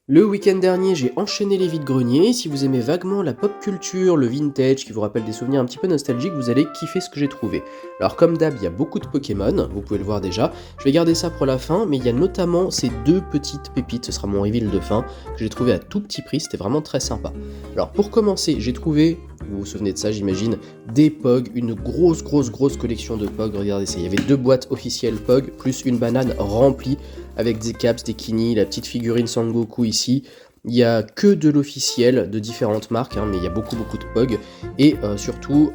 Le week-end dernier, j'ai enchaîné les vides-greniers. Si vous aimez vaguement la pop culture, le vintage qui vous rappelle des souvenirs un petit peu nostalgiques, vous allez kiffer ce que j'ai trouvé. Alors comme d'hab, il y a beaucoup de Pokémon, vous pouvez le voir déjà. Je vais garder ça pour la fin, mais il y a notamment ces deux petites pépites, ce sera mon reveal de fin, que j'ai trouvé à tout petit prix, c'était vraiment très sympa. Alors pour commencer, j'ai trouvé, vous vous souvenez de ça j'imagine, des Pog, une grosse collection de Pog, regardez ça, il y avait deux boîtes officielles Pog, plus une banane remplie avec des caps, des Kini, la petite figurine Sangoku ici. Il n'y a que de l'officiel de différentes marques, mais il y a beaucoup de Pog. Et surtout,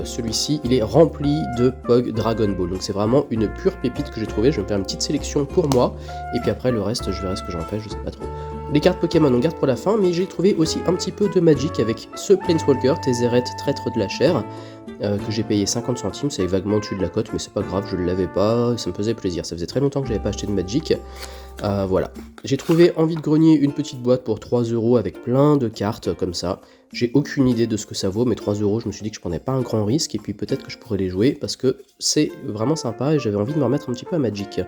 celui-ci, il est rempli de Pog Dragon Ball. Donc c'est vraiment une pure pépite que j'ai trouvée. Je vais me faire une petite sélection pour moi. Et puis après, le reste, je verrai ce que j'en fais, je sais pas trop. Les cartes Pokémon, on garde pour la fin, mais j'ai trouvé aussi un petit peu de Magic avec ce Planeswalker, Tezzeret, traître de la chair, que j'ai payé 50 centimes, c'est vaguement au-dessus de la cote, mais c'est pas grave, je ne l'avais pas, ça me faisait plaisir. Ça faisait très longtemps que j'avais pas acheté de Magic. Voilà. J'ai trouvé en vide-grenier une petite boîte pour 3€ avec plein de cartes comme ça. J'ai aucune idée de ce que ça vaut, mais 3€, je me suis dit que je prenais pas un grand risque, et puis peut-être que je pourrais les jouer, parce que c'est vraiment sympa, et j'avais envie de me remettre un petit peu à Magic.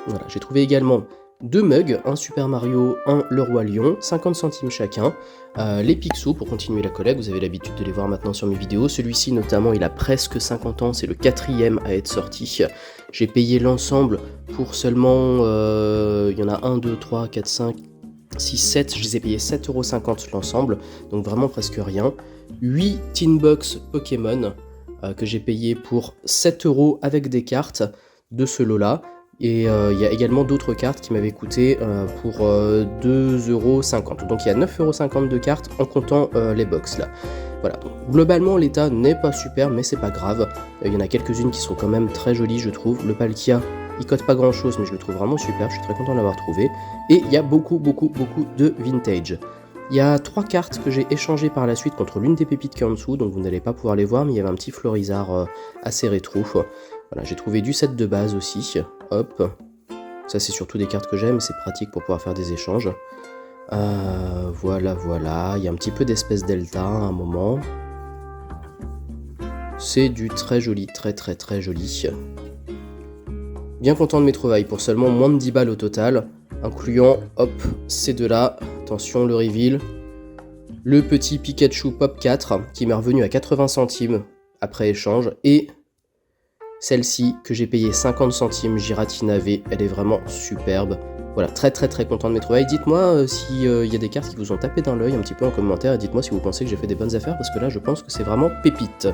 Voilà, j'ai trouvé également deux mugs, un Super Mario, un Le Roi Lion, 50 centimes chacun, les Picsou pour continuer la collecte, vous avez l'habitude de les voir maintenant sur mes vidéos, celui-ci notamment il a presque 50 ans, c'est le 4e à être sorti, j'ai payé l'ensemble pour seulement, il y en a 1, 2, 3, 4, 5, 6, 7, je les ai payés 7,50€ l'ensemble, donc vraiment presque rien, 8 Tin Box Pokémon que j'ai payé pour 7€ avec des cartes de ce lot-là. Et il y a également d'autres cartes qui m'avaient coûté pour 2,50€. Donc il y a 9,50€ de cartes en comptant les box là. Voilà, donc, globalement l'état n'est pas super, mais c'est pas grave. Il y en a quelques-unes qui sont quand même très jolies, je trouve. Le Palkia, il cote pas grand-chose, mais je le trouve vraiment super. Je suis très content de l'avoir trouvé. Et il y a beaucoup de vintage. Il y a 3 cartes que j'ai échangées par la suite contre l'une des pépites qui est en dessous, donc vous n'allez pas pouvoir les voir, mais il y avait un petit Florizard assez rétro. Voilà, j'ai trouvé du set de base aussi, hop. Ça c'est surtout des cartes que j'aime, c'est pratique pour pouvoir faire des échanges. Voilà, il y a un petit peu d'espèce delta à un moment. C'est du très joli, très joli. Bien content de mes trouvailles, pour seulement moins de 10 balles au total, incluant, hop, ces deux-là, attention le reveal, le petit Pikachu Pop 4, qui m'est revenu à 80 centimes après échange, et celle-ci que j'ai payé 50 centimes Giratina V, elle est vraiment superbe. Voilà, très content de mes trouvailles. Dites-moi s'il y a des cartes qui vous ont tapé dans l'œil un petit peu en commentaire, et dites-moi si vous pensez que j'ai fait des bonnes affaires, parce que là je pense que c'est vraiment pépite.